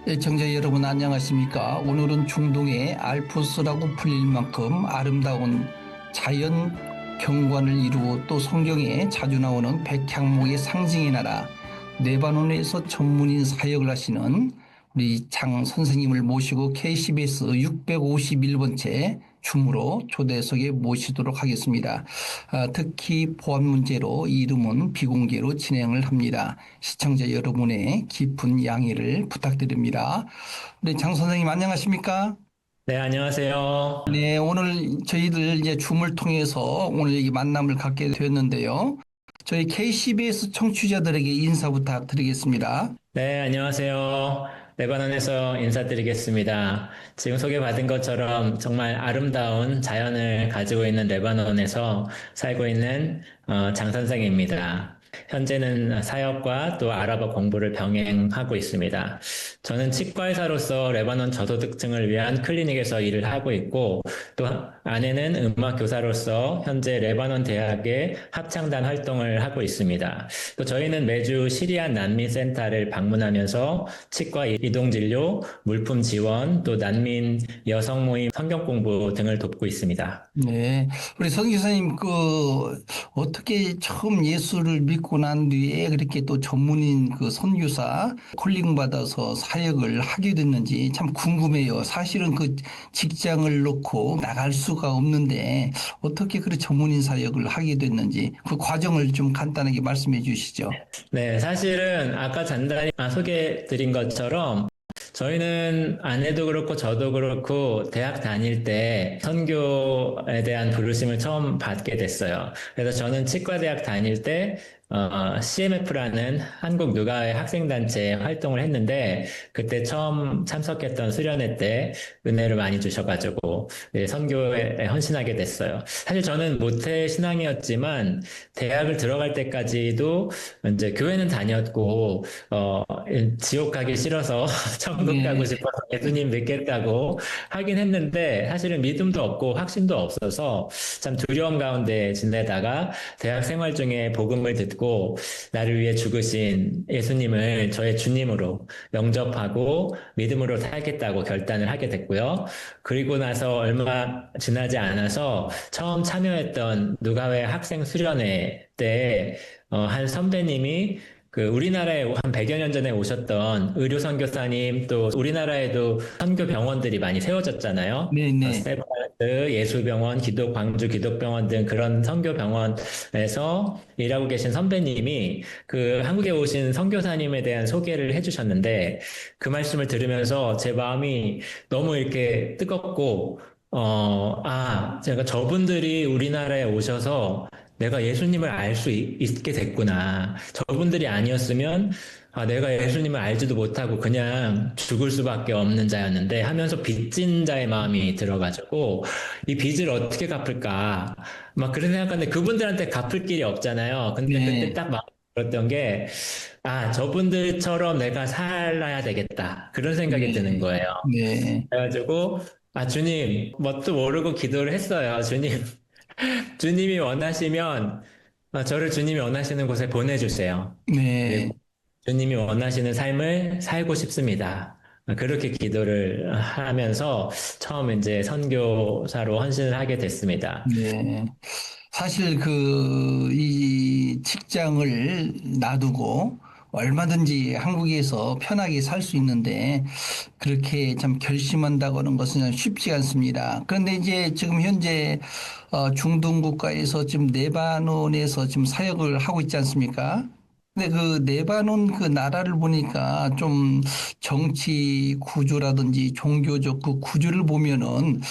애청자 여러분 안녕하십니까? 오늘은 중동의 알프스라고 불릴 만큼 아름다운 자연 경관을 이루고 또 성경에 자주 나오는 백향목의 상징의 나라 레바논에서 전문인 사역을 하시는 우리 장 선생님을 모시고 KCBS 651번째 줌으로 초대석에 모시도록 하겠습니다. 특히 보안 문제로 이 이름은 비공개로 진행을 합니다. 시청자 여러분의 깊은 양해를 부탁드립니다. 우리 장 선생님 안녕하십니까? 네, 안녕하세요. 네, 오늘 저희들 이제 줌을 통해서 오늘 이 만남을 갖게 되었는데요. 저희 KCBS 청취자들에게 인사 부탁드리겠습니다. 네, 안녕하세요. 레바논에서 인사드리겠습니다. 지금 소개받은 것처럼 정말 아름다운 자연을 가지고 있는 레바논에서 살고 있는 장 선생입니다. 현재는 사역과 또 아랍어 공부를 병행하고 있습니다. 저는 치과의사로서 레바논 저소득층을 위한 클리닉에서 일을 하고 있고, 또 아내는 음악 교사로서 현재 레바논 대학의 합창단 활동을 하고 있습니다. 또 저희는 매주 시리안 난민 센터를 방문하면서 치과 이동 진료, 물품 지원, 또 난민 여성 모임 성경 공부 등을 돕고 있습니다. 네, 우리 선교사님 어떻게 처음 예수를 믿고 난 뒤에 그렇게 또 전문인 선교사 콜링 받아서 사역을 하게 됐는지 참 궁금해요. 사실은 그 직장을 놓고 나갈 수가 없는데 어떻게 그런 전문인 사역을 하게 됐는지 그 과정을 좀 간단하게 말씀해 주시죠. 네, 사실은 아까 간단히 소개드린 것처럼 저희는 아내도 그렇고 저도 그렇고 대학 다닐 때 선교에 대한 부르심을 처음 받게 됐어요. 그래서 저는 치과대학 다닐 때 CMF라는 한국 누가의 학생단체 활동을 했는데 그때 처음 참석했던 수련회 때 은혜를 많이 주셔가지고 선교에 헌신하게 됐어요. 사실 저는 모태 신앙이었지만 대학을 들어갈 때까지도 이제 교회는 다녔고 지옥 가기 싫어서 천국 가고 네, 싶어서 예수님 믿겠다고 하긴 했는데 사실은 믿음도 없고 확신도 없어서 참 두려움 가운데 지내다가 대학 생활 중에 복음을 듣고 나를 위해 죽으신 예수님을 저의 주님으로 영접하고 믿음으로 살겠다고 결단을 하게 됐고요. 그리고 나서 얼마 지나지 않아서 처음 참여했던 누가회 학생 수련회 때 한 선배님이 우리나라에 한 100여 년 전에 오셨던 의료 선교사님 또 우리나라에도 선교 병원들이 많이 세워졌잖아요. 네, 네. 스테파드 예수병원, 광주 기독병원 등 그런 선교 병원에서 일하고 계신 선배님이 한국에 오신 선교사님에 대한 소개를 해주셨는데 그 말씀을 들으면서 제 마음이 너무 이렇게 뜨겁고 제가 저분들이 우리나라에 오셔서 내가 예수님을 알 수 있게 됐구나. 저분들이 아니었으면 내가 예수님을 알지도 못하고 그냥 죽을 수밖에 없는 자였는데 하면서 빚진 자의 마음이 들어가지고 이 빚을 어떻게 갚을까? 막 그런 생각하는데 그분들한테 갚을 길이 없잖아요. 근데 그때 네, 딱 마음이 들었던 게 저분들처럼 내가 살아야 되겠다. 그런 생각이 드는 네, 거예요. 네, 그래가지고 주님, 뭣도 모르고 기도를 했어요. 주님이 원하시면 저를 주님이 원하시는 곳에 보내주세요. 네, 그리고 주님이 원하시는 삶을 살고 싶습니다. 그렇게 기도를 하면서 처음 이제 선교사로 헌신을 하게 됐습니다. 네. 사실 이 직장을 놔두고 얼마든지 한국에서 편하게 살 수 있는데 그렇게 참 결심한다고 하는 것은 쉽지 않습니다. 그런데 이제 지금 현재 중동 국가에서 지금 레바논에서 지금 사역을 하고 있지 않습니까? 근데 레바논 나라를 보니까 좀 정치 구조라든지 종교적 구조를 보면은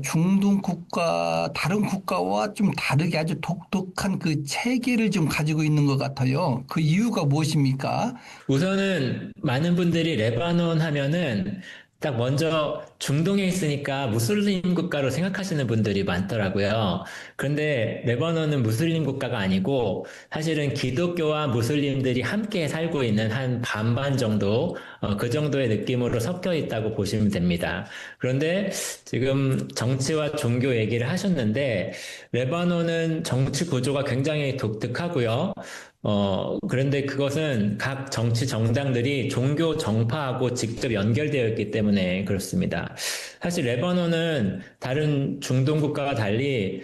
중동 국가, 다른 국가와 좀 다르게 아주 독특한 체계를 좀 가지고 있는 것 같아요. 그 이유가 무엇입니까? 우선은 많은 분들이 레바논 하면은 딱 먼저 중동에 있으니까 무슬림 국가로 생각하시는 분들이 많더라고요. 그런데 레바논은 무슬림 국가가 아니고 사실은 기독교와 무슬림들이 함께 살고 있는 한 반반 정도, 그 정도의 느낌으로 섞여 있다고 보시면 됩니다. 그런데 지금 정치와 종교 얘기를 하셨는데 레바논은 정치 구조가 굉장히 독특하고요. 그런데 그것은 각 정치 정당들이 종교 정파하고 직접 연결되어 있기 때문에 그렇습니다. 사실 레바논은 다른 중동 국가와 달리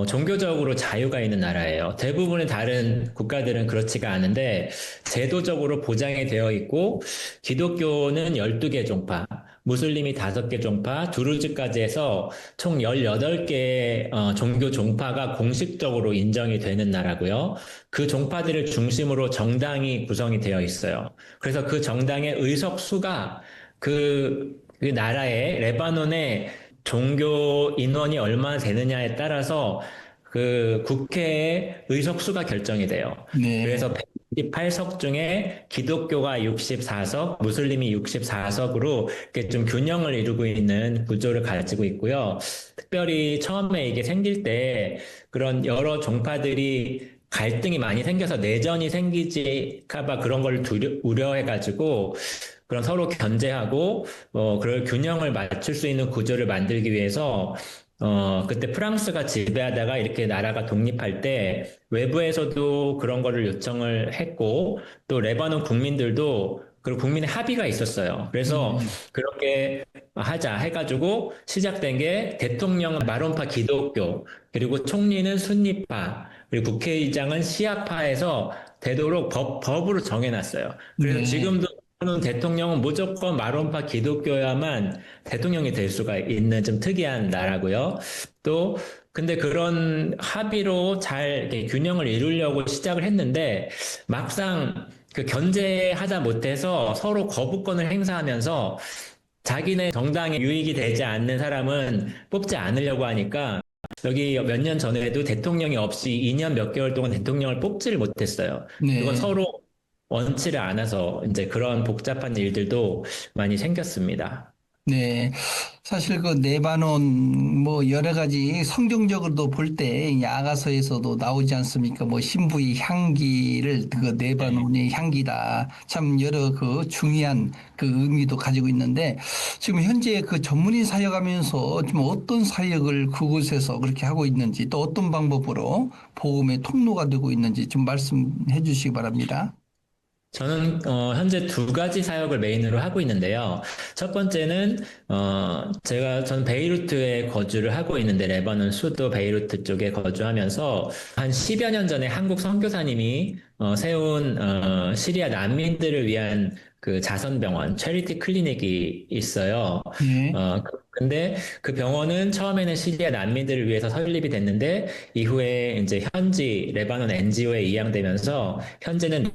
종교적으로 자유가 있는 나라예요. 대부분의 다른 국가들은 그렇지가 않은데 제도적으로 보장이 되어 있고 기독교는 12개 종파, 무슬림이 5개 종파, 두루즈까지 해서 총 18개의 종교 종파가 공식적으로 인정이 되는 나라고요. 그 종파들을 중심으로 정당이 구성이 되어 있어요. 그래서 그 정당의 의석수가 그 나라의 레바논의 종교 인원이 얼마나 되느냐에 따라서 그 국회의 의석수가 결정이 돼요. 네. 그래서 128석 중에 기독교가 64석, 무슬림이 64석으로 이렇게 좀 균형을 이루고 있는 구조를 가지고 있고요. 특별히 처음에 이게 생길 때 그런 여러 종파들이 갈등이 많이 생겨서 내전이 생기지까봐 그런 걸 우려해가지고 그런 서로 견제하고 그럴 균형을 맞출 수 있는 구조를 만들기 위해서 그때 프랑스가 지배하다가 이렇게 나라가 독립할 때 외부에서도 그런 거를 요청을 했고 또 레바논 국민들도 그리고 국민의 합의가 있었어요. 그래서 네. 그렇게 하자 해가지고 시작된 게 대통령은 마론파 기독교 그리고 총리는 순니파 그리고 국회의장은 시아파에서 되도록 법으로 정해놨어요. 그래서 네. 지금도 대통령은 무조건 마론파 기독교야만 대통령이 될 수가 있는 좀 특이한 나라고요. 또 근데 그런 합의로 잘 이렇게 균형을 이루려고 시작을 했는데 막상 그 견제하자 못해서 서로 거부권을 행사하면서 자기네 정당에 유익이 되지 않는 사람은 뽑지 않으려고 하니까 여기 몇 년 전에도 대통령이 없이 2년 몇 개월 동안 대통령을 뽑지를 못했어요. 그건 네. 서로 원치를 않아서 이제 그런 복잡한 일들도 많이 생겼습니다. 네. 사실 그 레바논 뭐 여러 가지 성경적으로도 볼 때 야가서에서도 나오지 않습니까? 뭐 신부의 향기를 그 네. 레바논의 향기다. 참 여러 그 중요한 그 의미도 가지고 있는데 지금 현재 그 전문의 사역하면서 좀 어떤 사역을 그곳에서 그렇게 하고 있는지 또 어떤 방법으로 복음의 통로가 되고 있는지 좀 말씀해 주시기 바랍니다. 저는 현재 두 가지 사역을 메인으로 하고 있는데요. 첫 번째는 저는 베이루트에 거주를 하고 있는데 레바논 수도 베이루트 쪽에 거주하면서 한 10여 년 전에 한국 선교사님이 세운 시리아 난민들을 위한 그 자선병원 체리티 클리닉이 있어요. 예. 근데 그 병원은 처음에는 시리아 난민들을 위해서 설립이 됐는데 이후에 이제 현지 레바논 NGO에 이양되면서 현재는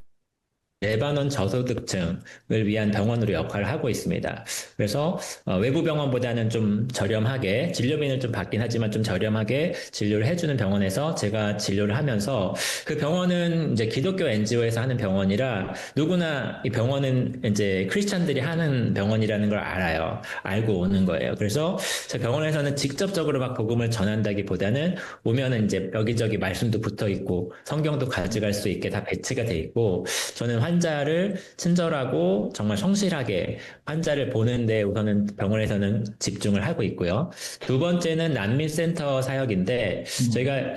레바논 저소득층을 위한 병원으로 역할을 하고 있습니다. 그래서 외부 병원보다는 좀 저렴하게 진료비는 좀 받긴 하지만 좀 저렴하게 진료를 해주는 병원에서 제가 진료를 하면서 그 병원은 이제 기독교 NGO에서 하는 병원이라 누구나 이 병원은 이제 크리스찬들이 하는 병원이라는 걸 알아요. 알고 오는 거예요. 그래서 제 병원에서는 직접적으로 막 복음을 전한다기보다는 오면은 이제 여기저기 말씀도 붙어 있고 성경도 가져갈 수 있게 다 배치가 돼 있고 저는 환자를 친절하고 정말 성실하게 환자를 보는데 우선은 병원에서는 집중을 하고 있고요. 두 번째는 난민센터 사역인데 음. 저희가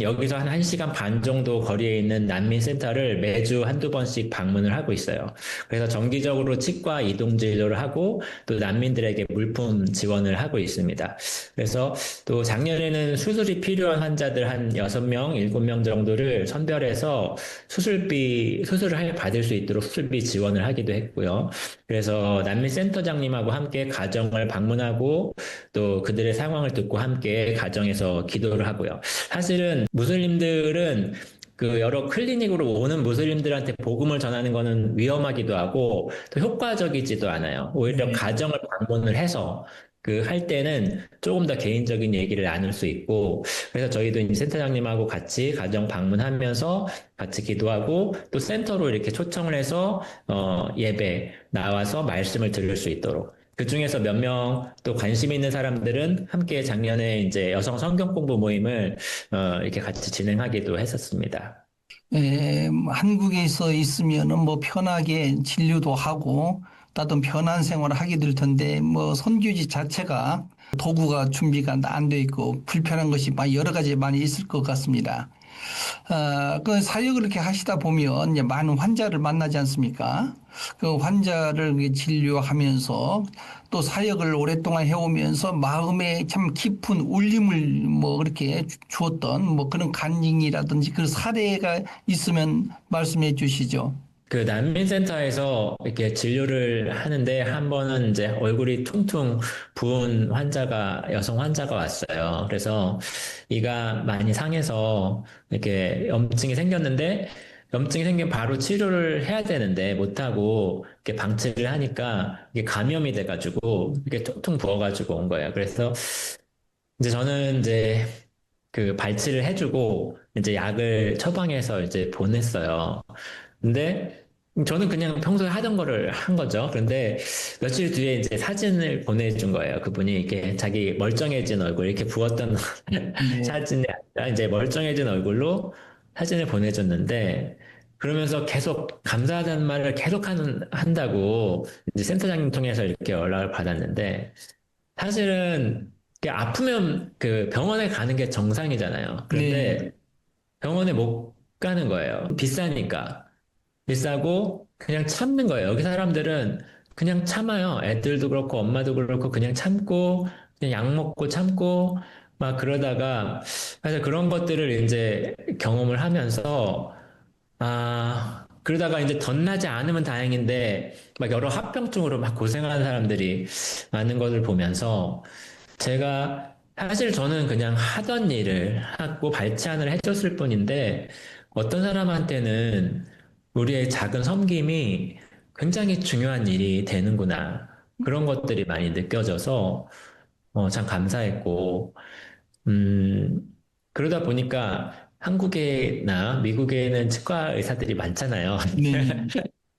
여기서 한 1시간 반 정도 거리에 있는 난민센터를 매주 한두 번씩 방문을 하고 있어요. 그래서 정기적으로 치과 이동 진료를 하고 또 난민들에게 물품 지원을 하고 있습니다. 그래서 또 작년에는 수술이 필요한 환자들 한 6명, 7명 정도를 선별해서 수술을 받을 수 있도록 수술비 지원을 하기도 했고요. 그래서 난민센터장님하고 함께 가정을 방문하고 또 그들의 상황을 듣고 함께 가정에서 기도를 하고요. 사실은 무슬림들은 그 여러 클리닉으로 오는 무슬림들한테 복음을 전하는 거는 위험하기도 하고 또 효과적이지도 않아요. 오히려 네. 가정을 방문을 해서 그 할 때는 조금 더 개인적인 얘기를 나눌 수 있고 그래서 저희도 이제 센터장님하고 같이 가정 방문하면서 같이 기도하고 또 센터로 이렇게 초청을 해서 예배 나와서 말씀을 들을 수 있도록 그중에서 몇 명 또 관심 있는 사람들은 함께 작년에 이제 여성 성경 공부 모임을 이렇게 같이 진행하기도 했었습니다. 한국에서 있으면은 뭐 편하게 진료도 하고 나도 편한 생활을 하게 될 텐데 뭐 선교지 자체가 도구가 준비가 안 돼 있고 불편한 것이 여러 가지 많이 있을 것 같습니다. 그 사역을 이렇게 하시다 보면 이제 많은 환자를 만나지 않습니까? 그 환자를 이렇게 진료하면서 또 사역을 오랫동안 해오면서 마음에 참 깊은 울림을 뭐 그렇게 주었던 뭐 그런 간증이라든지 그 사례가 있으면 말씀해 주시죠. 그 난민센터에서 이렇게 진료를 하는데 한 번은 이제 얼굴이 퉁퉁 부은 여성 환자가 왔어요. 그래서 이가 많이 상해서 이렇게 염증이 생겼는데 염증이 생기면 바로 치료를 해야 되는데 못하고 이렇게 방치를 하니까 이게 감염이 돼가지고 이게 퉁퉁 부어가지고 온 거예요. 그래서 이제 저는 이제 그 발치를 해주고 이제 약을 처방해서 이제 보냈어요. 근데 저는 그냥 평소에 하던 거를 한 거죠. 그런데 며칠 뒤에 이제 사진을 보내준 거예요. 그분이 이렇게 자기 멀쩡해진 얼굴, 이렇게 부었던 네. 사진이 아니라 이제 멀쩡해진 얼굴로 사진을 보내줬는데 그러면서 계속 감사하다는 말을 계속 한다고 이제 센터장님 통해서 이렇게 연락을 받았는데 사실은 이게 아프면 그 병원에 가는 게 정상이잖아요. 네. 그런데 병원에 못 가는 거예요. 비싸니까. 비싸고 그냥 참는 거예요. 여기 사람들은 그냥 참아요. 애들도 그렇고 엄마도 그렇고 그냥 참고 그냥 약 먹고 참고 막 그러다가 사실 그런 것들을 이제 경험을 하면서 그러다가 이제 덧나지 않으면 다행인데 막 여러 합병증으로 막 고생하는 사람들이 많은 것을 보면서 제가 사실 저는 그냥 하던 일을 하고 발치안을 해줬을 뿐인데 어떤 사람한테는 우리의 작은 섬김이 굉장히 중요한 일이 되는구나. 그런 것들이 많이 느껴져서 참 감사했고, 음, 그러다 보니까 한국이나 미국에는 치과 의사들이 많잖아요. 네.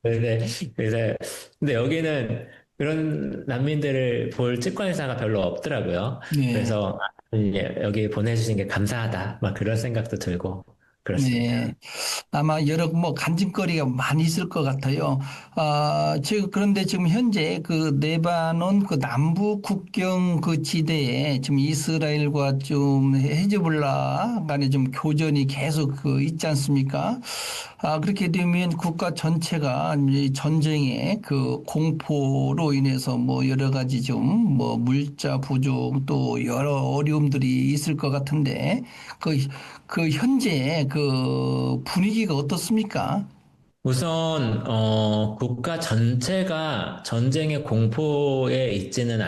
네, 그래서, 근데 여기는 그런 난민들을 볼 치과 의사가 별로 없더라고요. 네. 그래서, 여기 보내주신 게 감사하다. 막 그런 생각도 들고, 그렇습니다. 네. 아마 여러 뭐 간증거리가 많이 있을 것 같아요. 지금 그런데 지금 현재 그 레바논 그 남부 국경 그 지대에 지금 이스라엘과 좀 헤즈볼라 간에 좀 교전이 계속 그 있지 않습니까? 그렇게 되면 국가 전체가 이제 전쟁의 그 공포로 인해서 뭐 여러 가지 좀 뭐 물자 부족 또 여러 어려움들이 있을 것 같은데 그, 그 현재 그 분위기가 어떻습니까? 우선, 국가 전체가 전쟁의 공포에 있지는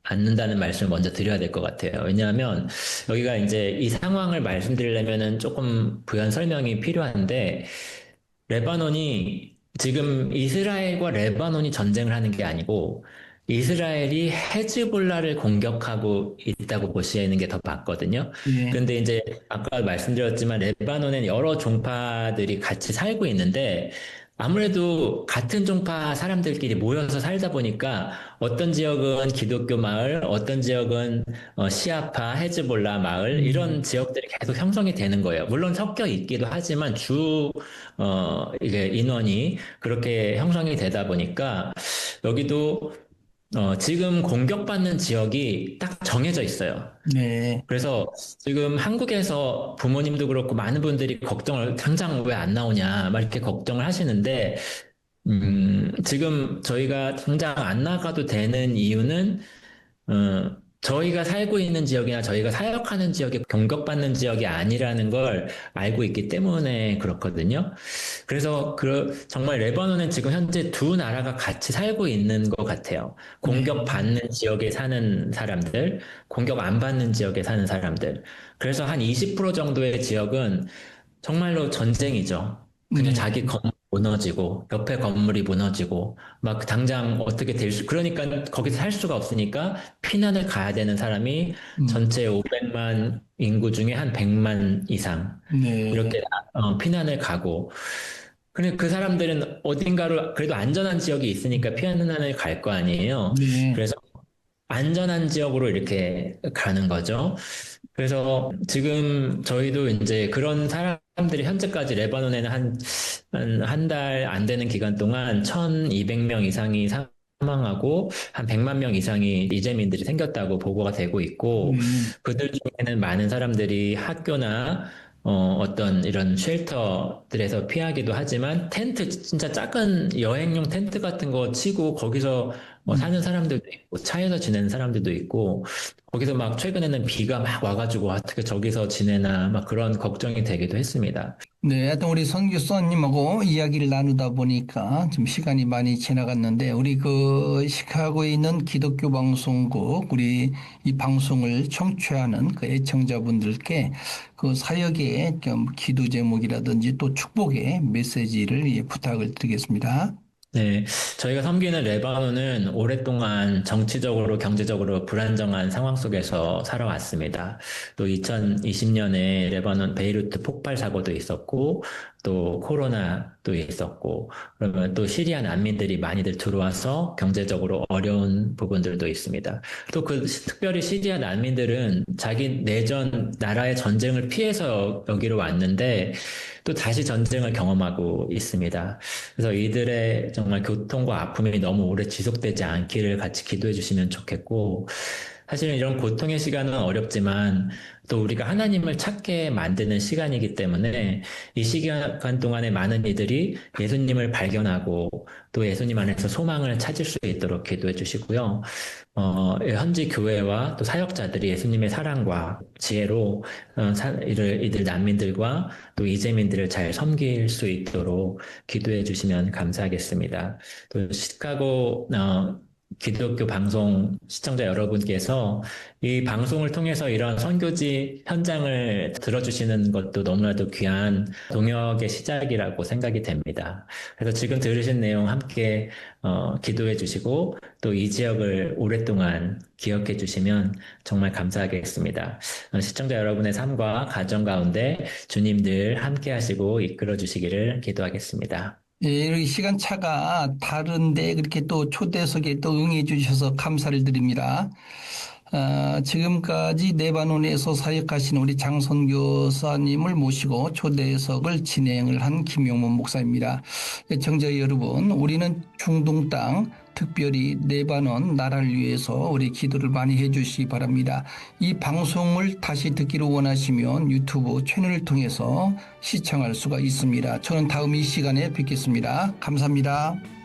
않는다는 말씀을 먼저 드려야 될 것 같아요. 왜냐하면 여기가 이제 이 상황을 말씀드리려면은 조금 부연 설명이 필요한데, 레바논이 지금 이스라엘과 레바논이 전쟁을 하는 게 아니고 이스라엘이 헤즈볼라를 공격하고 있다고 보시는 게 더 맞거든요. 예. 그런데 이제 아까 말씀드렸지만 레바논엔 여러 종파들이 같이 살고 있는데 아무래도 같은 종파 사람들끼리 모여서 살다 보니까 어떤 지역은 기독교 마을, 어떤 지역은 시아파, 헤즈볼라 마을 이런 음, 지역들이 계속 형성이 되는 거예요. 물론 섞여 있기도 하지만 이게 인원이 그렇게 형성이 되다 보니까 여기도 지금 공격받는 지역이 딱 정해져 있어요. 네. 그래서 지금 한국에서 부모님도 그렇고 많은 분들이 걱정을 당장 왜 안 나오냐 막 이렇게 걱정을 하시는데 지금 저희가 당장 안 나가도 되는 이유는 저희가 살고 있는 지역이나 저희가 사역하는 지역이 공격받는 지역이 아니라는 걸 알고 있기 때문에 그렇거든요. 그래서 정말 레바논은 지금 현재 두 나라가 같이 살고 있는 것 같아요. 네. 공격받는 지역에 사는 사람들, 공격 안 받는 지역에 사는 사람들. 그래서 한 20% 정도의 지역은 정말로 전쟁이죠. 그냥 네. 자기 건물 무너지고, 옆에 건물이 무너지고, 막 당장 어떻게 그러니까 거기서 살 수가 없으니까 피난을 가야 되는 사람이 음, 전체 500만 인구 중에 한 100만 이상. 네. 이렇게 피난을 가고, 근데 그 사람들은 어딘가로 그래도 안전한 지역이 있으니까 피난을 갈 거 아니에요. 네. 그래서 안전한 지역으로 이렇게 가는 거죠. 그래서 지금 저희도 이제 그런 사람들이 현재까지 레바논에는 한 달 안 되는 기간 동안 1,200명 이상이 사망하고 한 100만 명 이상이 이재민들이 생겼다고 보고가 되고 있고 네. 그들 중에는 많은 사람들이 학교나 어떤 이런 쉘터들에서 피하기도 하지만 텐트, 진짜 작은 여행용 텐트 같은 거 치고 거기서 사는 사람들도 있고 차에서 지내는 사람들도 있고 거기서 막 최근에는 비가 막 와가지고 어떻게 저기서 지내나 막 그런 걱정이 되기도 했습니다. 네, 하여튼 우리 선교사님하고 이야기를 나누다 보니까 좀 시간이 많이 지나갔는데 우리 그 시카고에 있는 기독교 방송국 우리 이 방송을 청취하는 그 애청자분들께 그 사역의 좀 기도 제목이라든지 또 축복의 메시지를 예, 부탁을 드리겠습니다. 네, 저희가 섬기는 레바논은 오랫동안 정치적으로, 경제적으로 불안정한 상황 속에서 살아왔습니다. 또 2020년에 레바논 베이루트 폭발 사고도 있었고, 또 코로나도 있었고, 그러면 또 시리아 난민들이 많이들 들어와서 경제적으로 어려운 부분들도 있습니다. 또 특별히 시리아 난민들은 자기 내전, 나라의 전쟁을 피해서 여기로 왔는데, 또 다시 전쟁을 경험하고 있습니다. 그래서 이들의 정말 고통과 아픔이 너무 오래 지속되지 않기를 같이 기도해 주시면 좋겠고, 사실은 이런 고통의 시간은 어렵지만 또 우리가 하나님을 찾게 만드는 시간이기 때문에 이 시간 동안에 많은 이들이 예수님을 발견하고 또 예수님 안에서 소망을 찾을 수 있도록 기도해 주시고요. 현지 교회와 또 사역자들이 예수님의 사랑과 지혜로 이들 난민들과 또 이재민들을 잘 섬길 수 있도록 기도해 주시면 감사하겠습니다. 또 시카고 기독교 방송 시청자 여러분께서 이 방송을 통해서 이런 선교지 현장을 들어주시는 것도 너무나도 귀한 동역의 시작이라고 생각이 됩니다. 그래서 지금 들으신 내용 함께 기도해 주시고 또 이 지역을 오랫동안 기억해 주시면 정말 감사하겠습니다. 시청자 여러분의 삶과 가정 가운데 주님 늘 함께 하시고 이끌어 주시기를 기도하겠습니다. 예, 이렇게 시간차가 다른데 그렇게 또 초대석에 또 응해 주셔서 감사를 드립니다. 지금까지 레바논에서 사역하신 우리 장선교사님을 모시고 초대석을 진행을 한 김용문 목사입니다. 청자 여러분, 우리는 중동 땅, 특별히 레바논 나라를 위해서 우리 기도를 많이 해주시기 바랍니다. 이 방송을 다시 듣기를 원하시면 유튜브 채널을 통해서 시청할 수가 있습니다. 저는 다음 이 시간에 뵙겠습니다. 감사합니다.